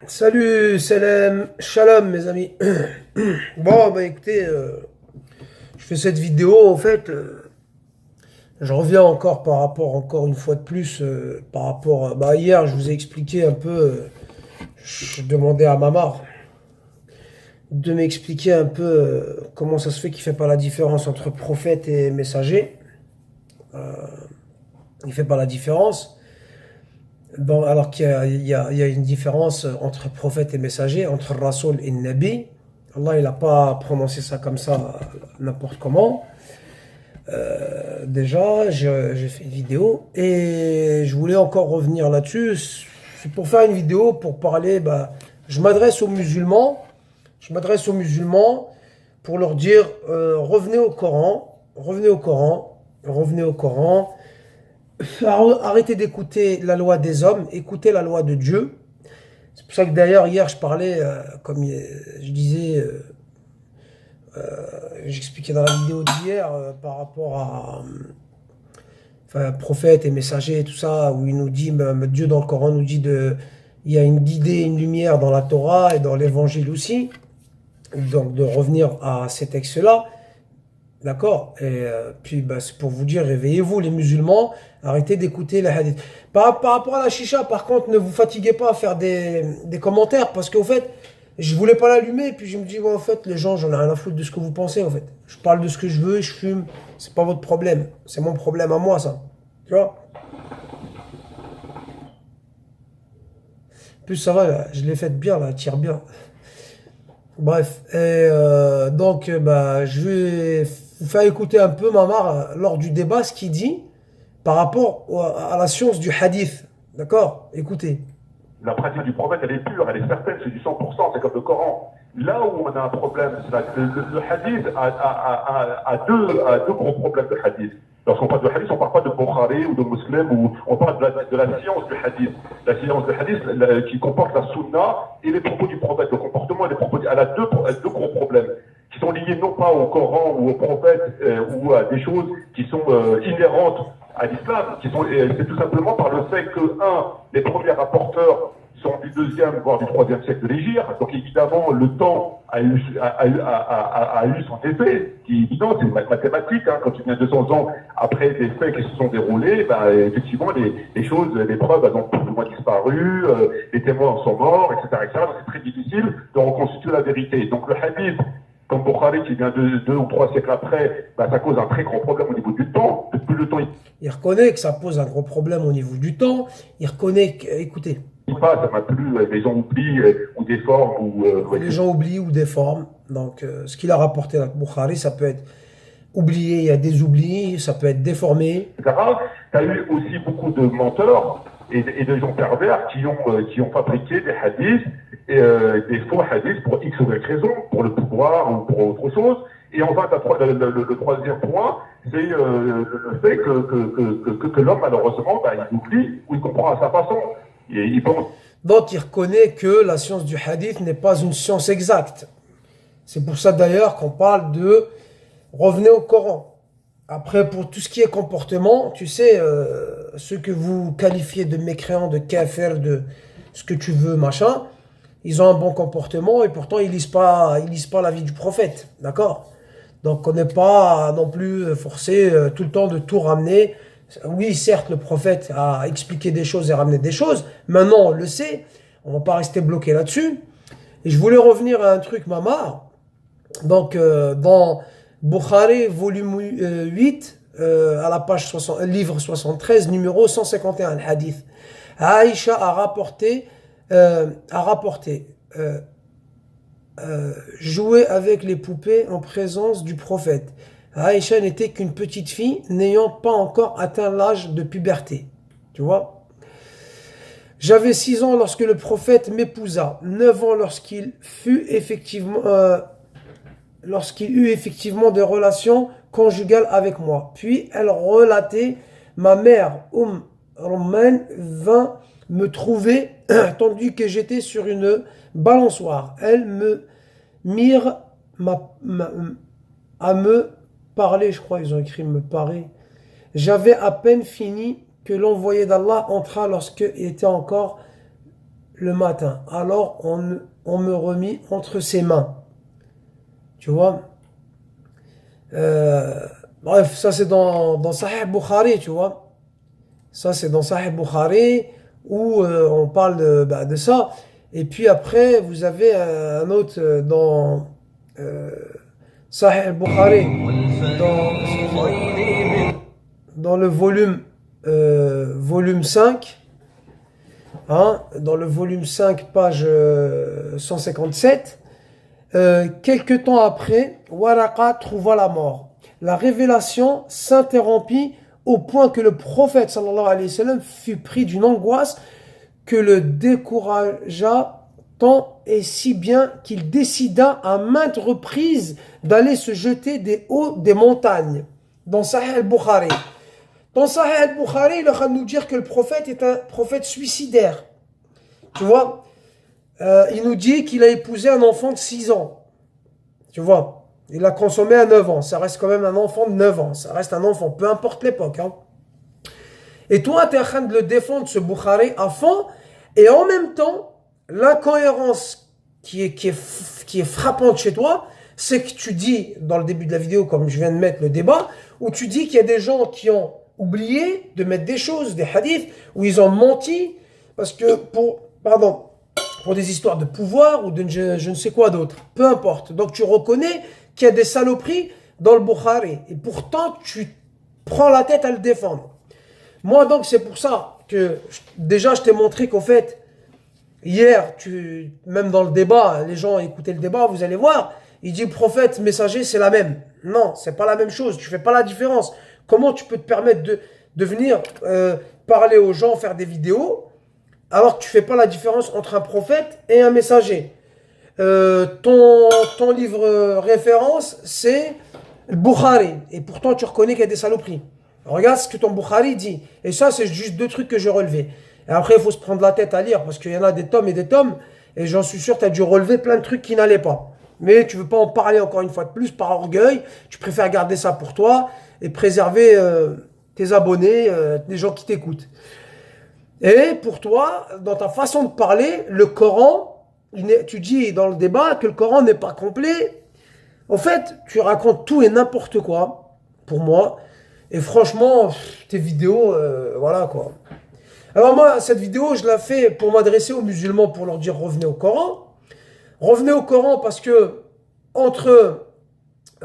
Salut, salam, shalom mes amis. Bon, bah écoutez, je fais cette vidéo en fait. Je reviens encore par rapport, encore une fois de plus, par rapport à. Bah, hier, je vous ai expliqué un peu. Je demandais à Mamar de m'expliquer un peu comment ça se fait qu'il fait pas la différence entre prophète et messager. Il fait pas la différence. Bon, alors qu'il y a une différence entre prophète et messager, entre Rasoul et Nabi. Allah, il n'a pas prononcé ça comme ça, n'importe comment. Déjà, j'ai fait une vidéo et je voulais encore revenir là-dessus. C'est pour faire une vidéo pour parler. Bah, je m'adresse aux musulmans. Je m'adresse aux musulmans pour leur dire revenez au Coran, revenez au Coran, revenez au Coran. Arrêtez d'écouter la loi des hommes, écoutez la loi de Dieu. C'est pour ça que d'ailleurs, hier, je parlais, comme je disais, j'expliquais dans la vidéo d'hier par rapport à enfin, prophète et messager et tout ça, où il nous dit, Dieu dans le Coran nous dit il y a une guidée, une lumière dans la Torah et dans l'évangile aussi. Donc de revenir à ces textes-là. D'accord. Et puis, bah, c'est pour vous dire, réveillez-vous, les musulmans, arrêtez d'écouter les hadiths. Par rapport à la chicha, par contre, ne vous fatiguez pas à faire des commentaires, parce qu'au fait, je voulais pas l'allumer, et puis je me dis, ouais, en fait, les gens, j'en ai rien à foutre de ce que vous pensez, en fait. Je parle de ce que je veux, je fume, c'est pas votre problème. C'est mon problème à moi, ça. Tu vois? En plus, ça va, là, je l'ai faite bien, là, elle tire bien. Bref, et donc bah, je vais vous faire écouter un peu Mamar lors du débat ce qu'il dit par rapport à la science du hadith. D'accord? Écoutez. La pratique du prophète, elle est pure, elle est certaine, c'est du 100%, c'est comme le Coran. Là où on a un problème, c'est le hadith a deux gros problèmes de hadith. Lorsqu'on parle de hadith, on ne parle pas de Bukhari ou de Muslim, ou on parle de la science du hadith. La science du hadith qui comporte la sunna et les propos du prophète, le comportement et les propos. Elle a deux gros problèmes qui sont liés non pas au Coran ou au prophète ou à des choses qui sont inhérentes à l'islam, c'est tout simplement par le fait que, les premiers rapporteurs sont du deuxième, voire du troisième siècle de l'Hégire, donc évidemment le temps a eu son effet, qui est évident, c'est mathématique, quand tu viens 200 ans après des faits qui se sont déroulés, effectivement les choses, les preuves elles ont plus ou moins disparu, les témoins sont morts, etc. Donc c'est très difficile de reconstituer la vérité. Donc le hadith, comme Bukhari qui vient deux ou trois siècles après, ça cause un très grand problème au niveau du temps. Plus le temps Il reconnaît que ça pose un gros problème au niveau du temps. Il reconnaît que, écoutez, il passe, ça m'a plu, les gens oublient ou déforment les gens oublient ou déforment. Donc ce qu'il a rapporté à Bukhari, ça peut être oublié, il y a des oublis, ça peut être déformé. etc. Tu as eu aussi beaucoup de menteurs et de gens pervers qui ont fabriqué des hadiths, des faux hadiths pour X ou Y raison, pour le pouvoir ou pour autre chose. Et enfin, le troisième point, c'est le fait que l'homme, malheureusement, il oublie ou il comprend à sa façon. Et il pense. Donc il reconnaît que la science du hadith n'est pas une science exacte. C'est pour ça d'ailleurs qu'on parle de revenez au Coran. Après, pour tout ce qui est comportement, tu sais, ceux que vous qualifiez de mécréants, de kafir, de ce que tu veux, machin, ils ont un bon comportement et pourtant ils lisent pas la vie du prophète. D'accord? Donc on n'est pas non plus forcé tout le temps de tout ramener. Oui, certes, le prophète a expliqué des choses et ramené des choses. Maintenant, on le sait. On va pas rester bloqué là-dessus. Et je voulais revenir à un truc, Mamar. Donc, dans Bukhari, volume 8, à la page 60, livre 73, numéro 151, le hadith. Aïcha a rapporté jouer avec les poupées en présence du prophète. Aïcha n'était qu'une petite fille n'ayant pas encore atteint l'âge de puberté. Tu vois? J'avais 6 ans lorsque le prophète m'épousa, 9 ans lorsqu'il eut effectivement des relations conjugales avec moi. Puis elle relatait, ma mère, Rumman, vint me trouver, tandis que j'étais sur une balançoire. Elle me mirent à me parler, je crois ils ont écrit me parler. J'avais à peine fini que l'envoyé d'Allah entra lorsque était encore le matin. Alors on me remit entre ses mains. Tu vois. Bref, ça c'est dans Sahih Bukhari, tu vois. Ça c'est dans Sahih Bukhari où on parle de ça. Et puis après, vous avez un autre dans Sahih Bukhari, dans le volume 5, hein, dans le volume 5, page 157. Quelque temps après, Waraqa trouva la mort. La révélation s'interrompit au point que le prophète sallallahu alayhi wa sallam fut pris d'une angoisse que le découragea tant et si bien qu'il décida à maintes reprises d'aller se jeter des hauts des montagnes. Dans Sahih al-Bukhari. Dans Sahih al-Bukhari, il va nous dire que le prophète est un prophète suicidaire. Tu vois, il nous dit qu'il a épousé un enfant de 6 ans. Tu vois, il a consommé à 9 ans. Ça reste quand même un enfant de 9 ans. Ça reste un enfant, peu importe l'époque. Hein. Et toi, tu es en train de le défendre, ce Bukhari, à fond. Et en même temps, l'incohérence qui est frappante chez toi, c'est que tu dis, dans le début de la vidéo, comme je viens de mettre le débat, où tu dis qu'il y a des gens qui ont oublié de mettre des choses, des hadiths, où ils ont menti, parce que pour des histoires de pouvoir ou de je ne sais quoi d'autre. Peu importe. Donc tu reconnais qu'il y a des saloperies dans le Bukhari. Et pourtant, tu prends la tête à le défendre. Moi, donc, c'est pour ça que déjà, je t'ai montré qu'au fait, hier, même dans le débat, les gens écoutaient le débat, vous allez voir, il dit prophète, messager, c'est la même. Non, c'est pas la même chose. Tu fais pas la différence. Comment tu peux te permettre de venir parler aux gens, faire des vidéos, alors que tu fais pas la différence entre un prophète et un messager. Ton livre référence, c'est le Bukhari. Et pourtant, tu reconnais qu'il y a des saloperies. Regarde ce que ton Bukhari dit. Et ça, c'est juste 2 trucs que j'ai relevés. Et après, il faut se prendre la tête à lire, parce qu'il y en a des tomes et des tomes. Et j'en suis sûr, tu as dû relever plein de trucs qui n'allaient pas. Mais tu veux pas en parler encore une fois de plus, par orgueil. Tu préfères garder ça pour toi et préserver tes abonnés, les gens qui t'écoutent. Et pour toi, dans ta façon de parler, le Coran, tu dis dans le débat que le Coran n'est pas complet. En fait, tu racontes tout et n'importe quoi, pour moi. Et franchement, tes vidéos, voilà quoi. Alors moi, cette vidéo, je la fais pour m'adresser aux musulmans, pour leur dire revenez au Coran. Revenez au Coran parce que, entre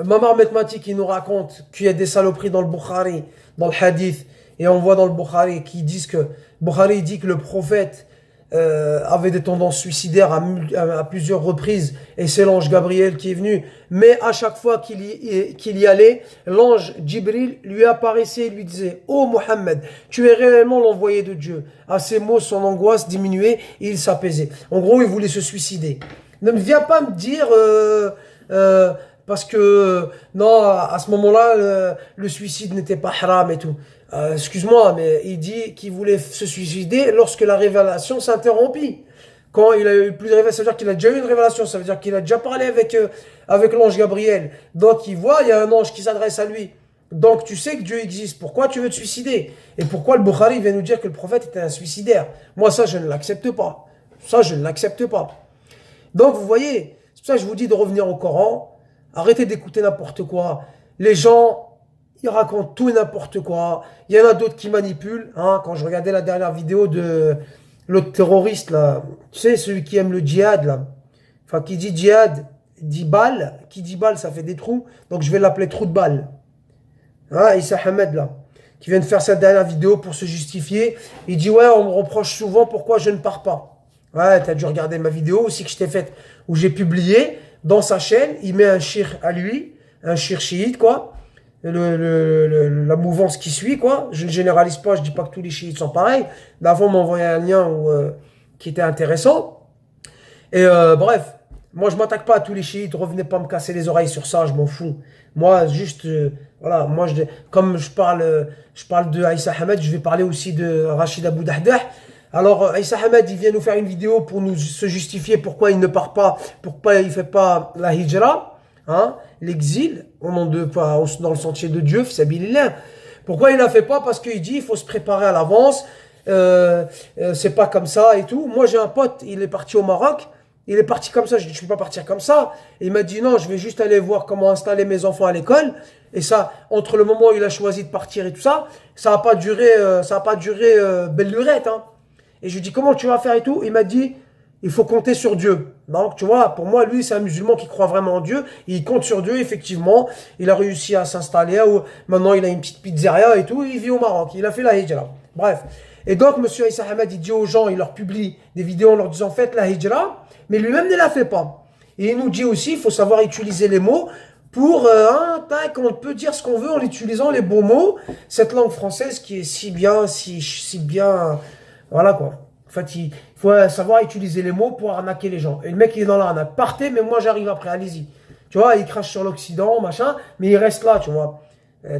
Mamar Metmati qui nous raconte qu'il y a des saloperies dans le Bukhari, dans le hadith, et on voit dans le Bukhari qui disent que Bukhari dit que le prophète avait des tendances suicidaires à plusieurs reprises, et c'est l'ange Gabriel qui est venu, mais à chaque fois qu'il y allait, l'ange Jibril lui apparaissait et lui disait « Oh Mohammed, tu es réellement l'envoyé de Dieu ». À ces mots, son angoisse diminuait et il s'apaisait. En gros, il voulait se suicider. Ne me viens pas me dire parce que non, à ce moment-là, le suicide n'était pas haram et tout. Excuse-moi, mais il dit qu'il voulait se suicider lorsque la révélation s'interrompit. Quand il a eu plus de révélation, ça veut dire qu'il a déjà eu une révélation, ça veut dire qu'il a déjà parlé avec l'ange Gabriel. Donc il voit, il y a un ange qui s'adresse à lui. Donc tu sais que Dieu existe. Pourquoi tu veux te suicider? Et pourquoi le Bukhari vient nous dire que le prophète était un suicidaire? Moi, ça, je ne l'accepte pas. Ça, je ne l'accepte pas. Donc vous voyez, c'est pour ça que je vous dis de revenir au Coran. Arrêtez d'écouter n'importe quoi. Les gens, ils racontent tout et n'importe quoi. Il y en a d'autres qui manipulent. Hein. Quand je regardais la dernière vidéo de l'autre terroriste, là, tu sais, celui qui aime le djihad, là. Enfin, qui dit djihad, dit balle. Qui dit balle, ça fait des trous. Donc je vais l'appeler trou de balle. Hein, Issa Hamed, là, qui vient de faire sa dernière vidéo pour se justifier. Il dit, ouais, on me reproche souvent pourquoi je ne pars pas. Ouais, t'as dû regarder ma vidéo aussi que je t'ai faite, où j'ai publié dans sa chaîne. Il met un shir à lui, un shir chiite, quoi. La mouvance qui suit, quoi. Je ne généralise pas, je dis pas que tous les chiites sont pareils. D'avant, on m'a envoyé un lien qui était intéressant. Et bref, moi je m'attaque pas à tous les chiites, revenez pas me casser les oreilles sur ça, je m'en fous. Moi, juste, voilà, moi, comme je parle de Aïssa Hamed, je vais parler aussi de Rachid Abou Dahdah. Alors, Aïssa Hamed, il vient nous faire une vidéo pour nous se justifier pourquoi il ne part pas, pourquoi il ne fait pas la hijra, hein, l'exil, dans le sentier de Dieu, fisabilillah. Pourquoi il ne la fait pas? Parce qu'il dit il faut se préparer à l'avance. c'est pas comme ça et tout. Moi, j'ai un pote, il est parti au Maroc. Il est parti comme ça. Je dis, je peux pas partir comme ça. Et il m'a dit, non, je vais juste aller voir comment installer mes enfants à l'école. Et ça, entre le moment où il a choisi de partir et tout ça, ça a pas duré, belle lurette, hein. Et je lui dis, comment tu vas faire et tout? Il m'a dit, il faut compter sur Dieu. Donc, tu vois, pour moi, lui, c'est un musulman qui croit vraiment en Dieu. Il compte sur Dieu, effectivement. Il a réussi à s'installer. Maintenant, il a une petite pizzeria et tout. Il vit au Maroc. Il a fait la hijra. Bref. Et donc, monsieur Issa Hamad, il dit aux gens, il leur publie des vidéos en leur disant, faites la hijra. Mais lui-même ne la fait pas. Et il nous dit aussi, il faut savoir utiliser les mots pour, on peut dire ce qu'on veut en utilisant les beaux mots. Cette langue française qui est si bien, si bien, voilà quoi. En fait, il faut savoir utiliser les mots pour arnaquer les gens. Et le mec, il est dans l'arnaque. Partez, mais moi, j'arrive après, allez-y. Tu vois, il crache sur l'Occident, machin, mais il reste là, tu vois.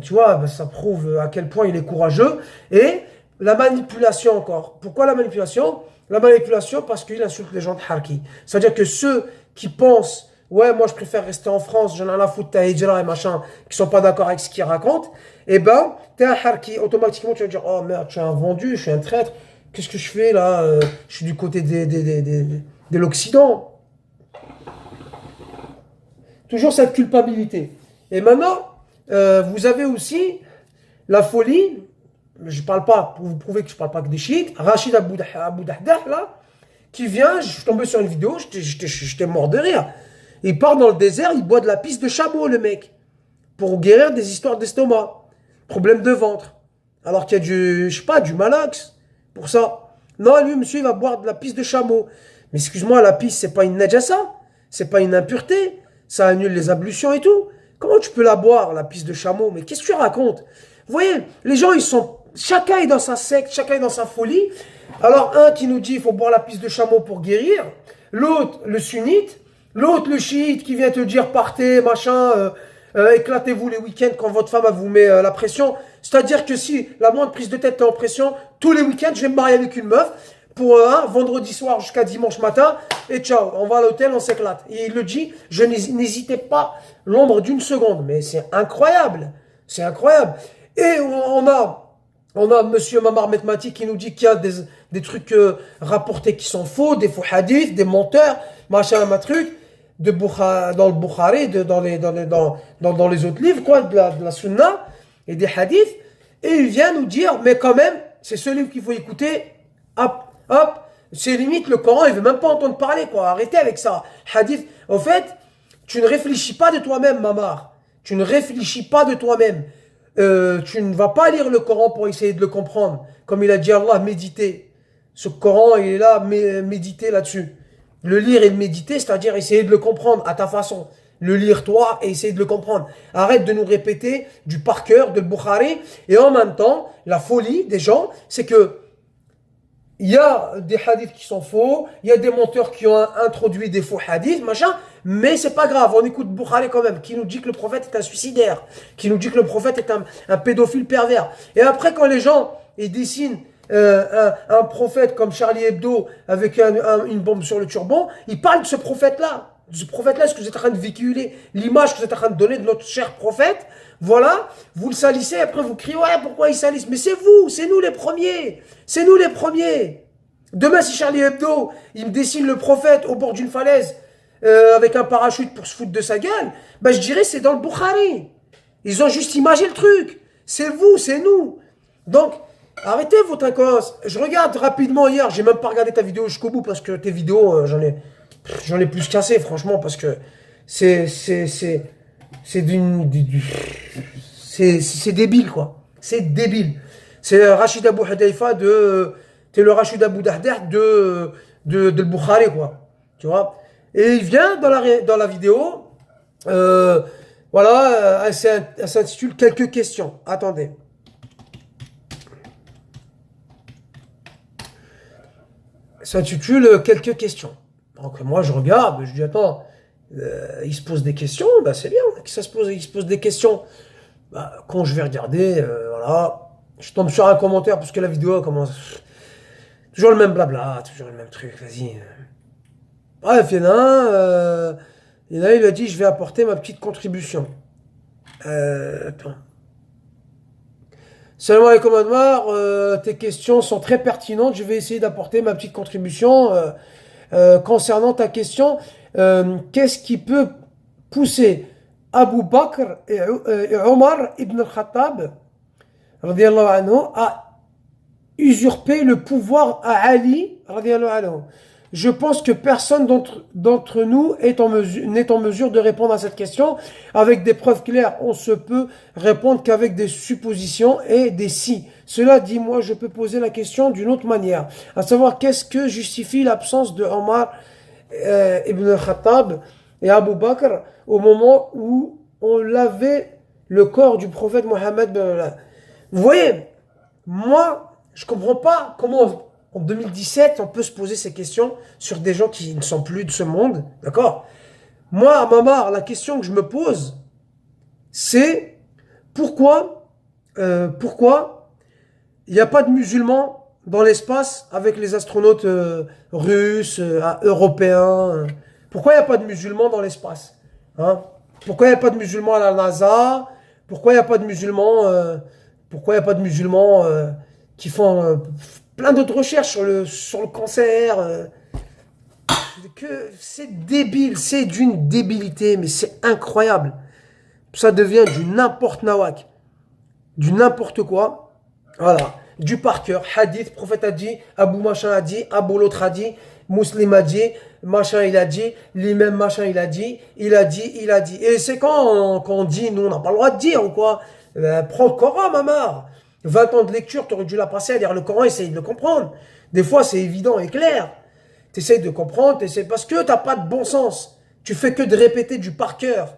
Tu vois, ben, ça prouve à quel point il est courageux. Et la manipulation encore. Pourquoi la manipulation? La manipulation parce qu'il insulte les gens de Harki. C'est-à-dire que ceux qui pensent, ouais, moi je préfère rester en France, j'en ai la foutre ta hijra et machin, qui sont pas d'accord avec ce qu'ils racontent, eh ben, t'es un Harki. Automatiquement, tu vas dire, oh merde, je suis un vendu, je suis un traître. Qu'est-ce que je fais là? Je suis du côté de l'Occident. Toujours cette culpabilité. Et maintenant, vous avez aussi la folie. Je parle pas, pour vous prouver que je parle pas que des chiites. Rachid Abou Dahdah, là, qui vient, je suis tombé sur une vidéo, j'étais mort de rire. Il part dans le désert, il boit de la pisse de chameau, le mec, pour guérir des histoires d'estomac, problème de ventre. Alors qu'il y a du, je sais pas, du Malox, pour ça. Non, lui, monsieur, il va boire de la pisse de chameau. Mais excuse-moi, la pisse, c'est pas une najasa, c'est pas une impureté, ça annule les ablutions et tout. Comment tu peux la boire, la pisse de chameau? Mais qu'est-ce que tu racontes? Vous voyez, les gens, ils sont, chacun est dans sa secte, chacun est dans sa folie. Alors, un qui nous dit, il faut boire la pisse de chameau pour guérir. L'autre, le sunnite. L'autre, le chiite, qui vient te dire, partez, machin, éclatez-vous les week-ends quand votre femme vous met la pression. C'est-à-dire que si la moindre prise de tête est en pression, tous les week-ends, je vais me marier avec une meuf pour vendredi soir jusqu'à dimanche matin. Et ciao, on va à l'hôtel, on s'éclate. Et il le dit, je n'hésitais pas l'ombre d'une seconde. Mais c'est incroyable. C'est incroyable. Et on a monsieur Mamar Metmati qui nous dit qu'il y a des trucs rapportés qui sont faux, des faux hadiths, des menteurs, machin, un truc, dans le Bukhari, dans les autres livres, quoi, de la Sunna et des hadiths. Et il vient nous dire, mais quand même, c'est ce livre qu'il faut écouter. Hop, hop, c'est limite le Coran, il veut même pas entendre parler, quoi. Arrêtez avec ça. Hadith, au fait, tu ne réfléchis pas de toi-même, Mamar. Tu ne réfléchis pas de toi-même. Tu ne vas pas lire le Coran pour essayer de le comprendre. Comme il a dit Allah, méditer. Ce Coran, il est là, méditer là-dessus. Le lire et le méditer, c'est-à-dire essayer de le comprendre à ta façon. Le lire toi et essayer de le comprendre. Arrête de nous répéter du par cœur, de Bukhari. Et en même temps, la folie des gens, c'est que il y a des hadiths qui sont faux, il y a des menteurs qui ont introduit des faux hadiths, machin, mais c'est pas grave, on écoute Bukhari quand même, qui nous dit que le prophète est un suicidaire, qui nous dit que le prophète est un pédophile pervers. Et après, quand les gens ils dessinent un prophète comme Charlie Hebdo avec une bombe sur le turban, ils parlent de ce prophète-là. Ce prophète-là, est-ce que vous êtes en train de véhiculer l'image que vous êtes en train de donner de notre cher prophète? Voilà, vous le salissez, après vous criez, ouais, pourquoi ils salissent? Mais c'est vous, c'est nous les premiers. C'est nous les premiers. Demain, si Charlie Hebdo, il me dessine le prophète au bord d'une falaise avec un parachute pour se foutre de sa gueule, ben je dirais c'est dans le Bukhari. Ils ont juste imagé le truc. C'est vous, c'est nous. Donc, arrêtez votre incohérence. Je regarde rapidement hier, j'ai même pas regardé ta vidéo jusqu'au bout parce que tes vidéos, j'en ai plus cassé, franchement, parce que c'est débile, quoi. C'est débile. C'est Rachid Abou Hudayfa t'es le Rachid Abou Dahdah de le Bukhari, quoi. Tu vois? Et il vient dans la vidéo, voilà, elle s'intitule Quelques questions. Attendez. Elle s'intitule Quelques questions. Donc moi je regarde, je dis attends, il se pose des questions, bah c'est bien, il se pose des questions. Bah, quand je vais regarder, voilà, je tombe sur un commentaire parce que la vidéo commence. Toujours le même blabla, toujours le même truc, vas-y. Bref, il y en a un, il a dit je vais apporter ma petite contribution. Attends. Salam alaikum Anwar, tes questions sont très pertinentes. Je vais essayer d'apporter ma petite contribution concernant ta question. Qu'est-ce qui peut pousser Abu Bakr et Omar ibn al-Khattab radiyallahu anhu, à usurper le pouvoir à Ali radiyallahu anhu? Je pense que personne d'entre nous n'est en mesure de répondre à cette question avec des preuves claires. On se peut répondre qu'avec des suppositions et des si. Cela dit, moi, je peux poser la question d'une autre manière, à savoir qu'est-ce que justifie l'absence de Omar ibn Khattab et Abu Bakr au moment où on lavait le corps du prophète Mohammed. Vous voyez, moi, je comprends pas comment en 2017, on peut se poser ces questions sur des gens qui ne sont plus de ce monde, d'accord? Moi, à Mamar, la question que je me pose, c'est pourquoi il n'y a pas de musulmans dans l'espace avec les astronautes russes, européens? Pourquoi il n'y a pas de musulmans dans l'espace, hein? Pourquoi il n'y a pas de musulmans à la NASA? Pourquoi il n'y a pas de musulmans qui font plein d'autres recherches sur le cancer? Que c'est débile, c'est d'une débilité, mais c'est incroyable. Ça devient du n'importe nawak, du n'importe quoi. Voilà, du par cœur. Hadith, prophète a dit, Abu machin a dit, Abu l'autre a dit, Muslim a dit, machin il a dit, l'imam machin il a dit, il a dit. Et c'est quand on dit, nous on n'a pas le droit de dire ou quoi? Prends le Coran, maman. 20 ans de lecture, tu aurais dû la passer à lire le Coran, essayer de le comprendre. Des fois, c'est évident et clair. Tu essaies de comprendre, parce que tu n'as pas de bon sens. Tu fais que de répéter du par cœur.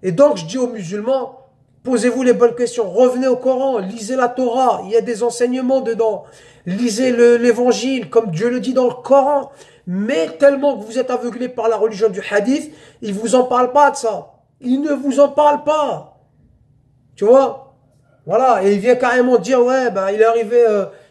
Et donc, je dis aux musulmans, posez-vous les bonnes questions. Revenez au Coran, lisez la Torah, il y a des enseignements dedans. Lisez l'évangile, comme Dieu le dit dans le Coran. Mais tellement que vous êtes aveuglés par la religion du hadith, ils ne vous en parlent pas de ça. Ils ne vous en parlent pas. Tu vois? Voilà, et il vient carrément dire, ouais, ben, il est arrivé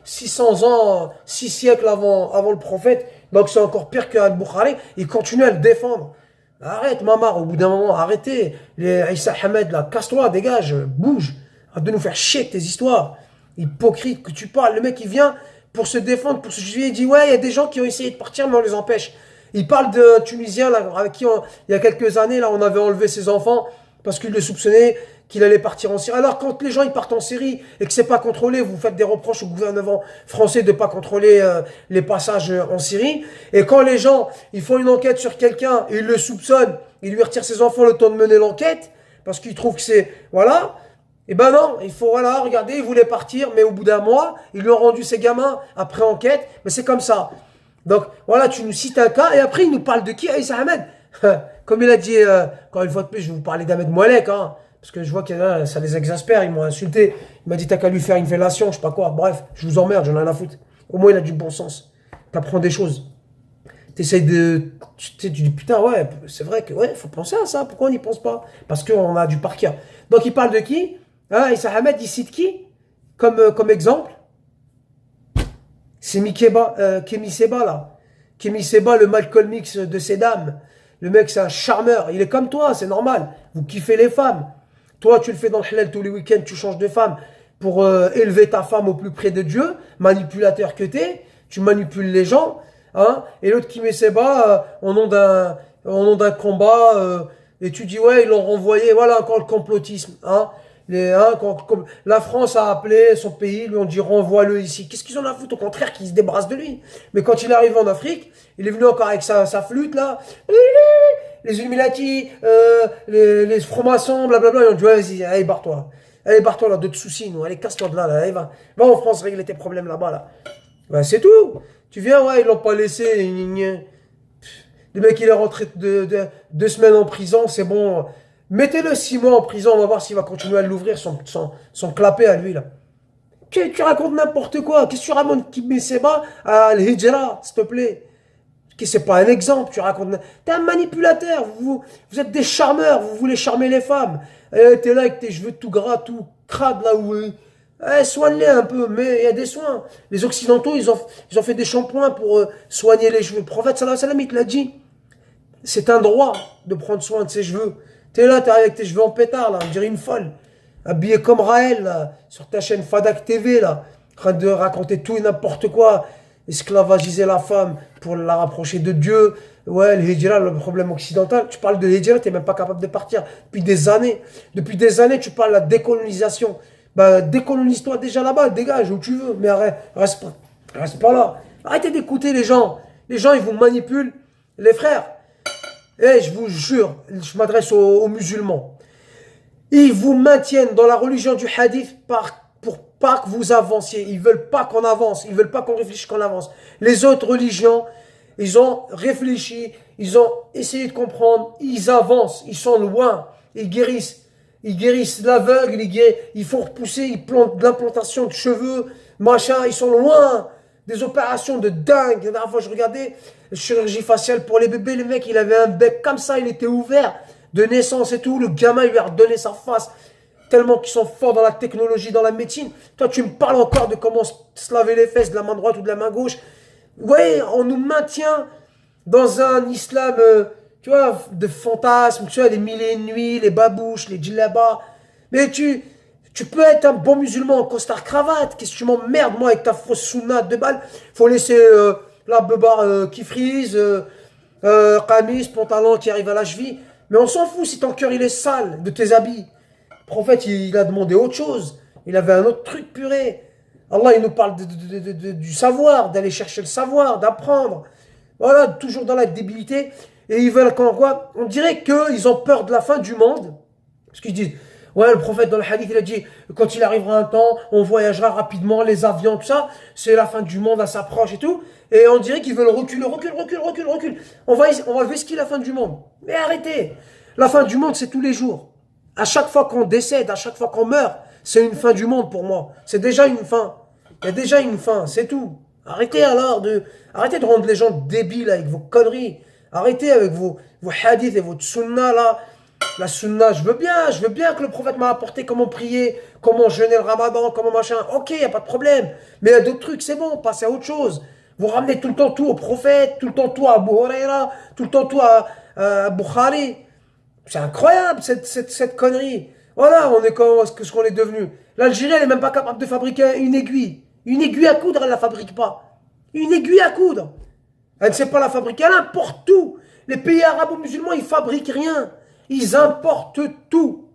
600 ans, 6 siècles avant le prophète, donc c'est encore pire qu'Al-Bukhari, il continue à le défendre. Arrête, Mamar, au bout d'un moment, arrêtez. Les Issa Hamed, là, casse-toi, dégage, bouge. Arrête de nous faire chier avec tes histoires. Hypocrite que tu parles. Le mec, il vient pour se défendre, pour se justifier, il dit, ouais, il y a des gens qui ont essayé de partir, mais on les empêche. Il parle de Tunisiens, là, avec qui, il y a quelques années, là, on avait enlevé ses enfants, parce qu'il le soupçonnait qu'il allait partir en Syrie. Alors quand les gens ils partent en Syrie et que c'est pas contrôlé, vous faites des reproches au gouvernement français de pas contrôler les passages en Syrie. Et quand les gens ils font une enquête sur quelqu'un et ils le soupçonnent, ils lui retirent ses enfants le temps de mener l'enquête parce qu'ils trouvent que c'est voilà. Et ben non, il faut voilà, regardez, il voulait partir, mais au bout d'un mois ils lui ont rendu ses gamins après enquête. Mais c'est comme ça. Donc voilà, tu nous cites un cas et après il nous parle de qui? Issa Ahmed. Comme il a dit, quand une fois de plus, je vais vous parler d'Ahmed Moualek, hein. Parce que je vois que ça les exaspère, ils m'ont insulté. Il m'a dit, t'as qu'à lui faire une fellation, je sais pas quoi. Bref, je vous emmerde, j'en ai rien à foutre. Au moins, il a du bon sens. T'apprends des choses. T'essayes de... Tu dis, putain, ouais, c'est vrai que, ouais, faut penser à ça. Pourquoi on n'y pense pas? Parce qu'on a du par cœur. Donc, il parle de qui? Hein, Issa Ahmed, il cite qui? Comme exemple? C'est Kémy Seba, là. Kémy Seba, le Malcolm X de ces dames. Le mec, c'est un charmeur. Il est comme toi, c'est normal. Vous kiffez les femmes. Toi, tu le fais dans le halal tous les week-ends, tu changes de femme pour élever ta femme au plus près de Dieu. Manipulateur que t'es, tu manipules les gens. Hein, et l'autre qui met ses bas au nom d'un combat. Et tu dis, ouais, ils l'ont renvoyé. Voilà encore le complotisme. Hein. Quand la France a appelé son pays, lui on dit renvoie-le ici. Qu'est-ce qu'ils ont à foutre? Au contraire, qu'ils se débarrassent de lui. Mais quand il arrive en Afrique, il est venu encore avec sa flûte là. Les Illuminati, les francs-maçons, blablabla. Ils ont dit ouais, vas-y, allez, barre-toi. Allez, barre-toi là, d'autres soucis, nous. Allez, casse-toi de là, là. Allez, va en France régler tes problèmes là-bas, là. Ben, c'est tout. Tu viens, ouais, ils l'ont pas laissé. Le mec, il est rentré 2 semaines en prison, c'est bon. Mettez-le 6 mois en prison, on va voir s'il va continuer à l'ouvrir, son clapet à lui, là. Tu racontes n'importe quoi. Qu'est-ce que tu racontes qui met ses bas à l'Hijra, s'il te plaît? C'est pas un exemple, tu racontes. T'es un manipulateur, vous êtes des charmeurs, vous voulez charmer les femmes. T'es là avec tes cheveux tout gras, tout crade, là où. Soigne-les un peu, mais il y a des soins. Les Occidentaux, ils ont fait des shampoings pour soigner les cheveux. Le prophète, sallallahu alayhi wa sallam, il te l'a dit. C'est un droit de prendre soin de ses cheveux. T'es là, t'es avec tes cheveux en pétard, là, on dirait une folle. habillé comme Raël, là, sur ta chaîne Fadak TV, là, en train de raconter tout et n'importe quoi, esclavagiser la femme pour la rapprocher de Dieu. Ouais, le hijra, le problème occidental. Tu parles de hijra, t'es même pas capable de partir depuis des années. Depuis des années, tu parles de la décolonisation. Bah, décolonise-toi déjà là-bas, dégage où tu veux, mais arrête, reste pas là. Arrêtez d'écouter les gens. Les gens, ils vous manipulent. Les frères, je vous jure, je m'adresse aux musulmans. Ils vous maintiennent dans la religion du hadith pour pas que vous avanciez. Ils veulent pas qu'on avance. Ils veulent pas qu'on réfléchisse qu'on avance. Les autres religions, ils ont réfléchi. Ils ont essayé de comprendre. Ils avancent. Ils sont loin. Ils guérissent. Ils guérissent l'aveugle. Ils font repousser. Ils plantent de l'implantation de cheveux. Machin. Ils sont loin. Des opérations de dingue. La dernière fois, je regardais la chirurgie faciale pour les bébés. Le mec, il avait un bec comme ça. Il était ouvert. De naissance et tout, le gamin il lui a redonné sa face, tellement qu'ils sont forts dans la technologie, dans la médecine. Toi, tu me parles encore de comment se laver les fesses de la main droite ou de la main gauche. Ouais, on nous maintient dans un islam, tu vois, de fantasmes, tu vois, les mille et une nuits, les babouches, les djellabas. Mais tu peux être un bon musulman en costard cravate. Qu'est-ce que tu m'emmerdes, moi, avec ta fausse sunna de balle. Faut laisser la beubare qui frise, qamis, pantalon qui arrive à la cheville. Mais on s'en fout si ton cœur il est sale de tes habits. Le prophète il a demandé autre chose. Il avait un autre truc puré. Allah il nous parle du savoir, d'aller chercher le savoir, d'apprendre. Voilà, toujours dans la débilité. Et ils veulent qu'on voit. On dirait qu'ils ont peur de la fin du monde. Parce qu'ils disent, ouais, le prophète dans le hadith il a dit, quand il arrivera un temps, on voyagera rapidement, les avions, tout ça. C'est la fin du monde, elle s'approche et tout. Et on dirait qu'ils veulent recul. On va vesquer la fin du monde. Mais arrêtez. La fin du monde, c'est tous les jours. À chaque fois qu'on décède, à chaque fois qu'on meurt, c'est une fin du monde pour moi. C'est déjà une fin. Il y a déjà une fin, c'est tout. Arrêtez de rendre les gens débiles avec vos conneries. Arrêtez avec vos hadiths et votre sunna là. La sunna, je veux bien que le prophète m'a apporté comment prier, comment jeûner le ramadan, comment machin. Ok, il n'y a pas de problème. Mais il y a d'autres trucs, c'est bon, passez à autre chose. Vous ramenez tout le temps tout au prophète, tout le temps tout à Abu Huraira, tout le temps tout à Bukhari. C'est incroyable cette connerie. Voilà, on est ce qu'on est devenu. L'Algérie, elle n'est même pas capable de fabriquer une aiguille. Une aiguille à coudre, elle ne la fabrique pas. Une aiguille à coudre. Elle ne sait pas la fabriquer, elle importe tout. Les pays arabo-musulmans, ils fabriquent rien. Ils importent tout.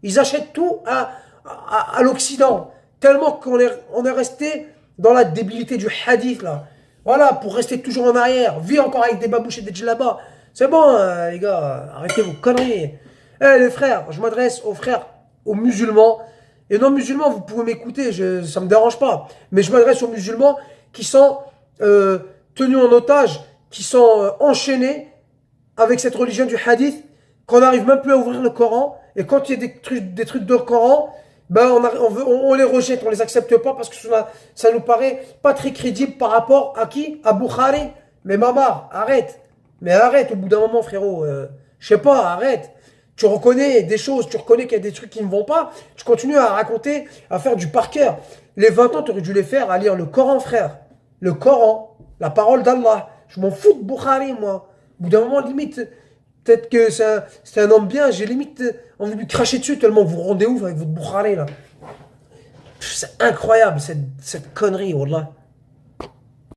Ils achètent tout à l'Occident. Tellement qu'on est resté dans la débilité du hadith, là. Voilà, pour rester toujours en arrière. Vis encore avec des babouches et des djellabas. C'est bon, les gars, arrêtez vos conneries. Les frères, je m'adresse aux frères, aux musulmans. Et non musulmans, vous pouvez m'écouter, ça me dérange pas. Mais je m'adresse aux musulmans qui sont tenus en otage, qui sont enchaînés avec cette religion du hadith, qu'on n'arrive même plus à ouvrir le Coran. Et quand il y a des trucs de Coran, ben on les rejette, on les accepte pas parce que ça nous paraît pas très crédible par rapport à qui? À Bukhari. Mais maman, arrête. Mais arrête au bout d'un moment, frérot. Je sais pas, arrête. Tu reconnais des choses, tu reconnais qu'il y a des trucs qui ne vont pas. Tu continues à raconter, à faire du par cœur. Les 20 ans, tu aurais dû les faire à lire le Coran, frère. Le Coran, la parole d'Allah. Je m'en fous de Bukhari, moi. Au bout d'un moment, limite, peut-être que c'est un homme bien, j'ai limite envie de lui cracher dessus tellement vous rendez ouf avec votre Bukhari, là. C'est incroyable, cette connerie, wallah.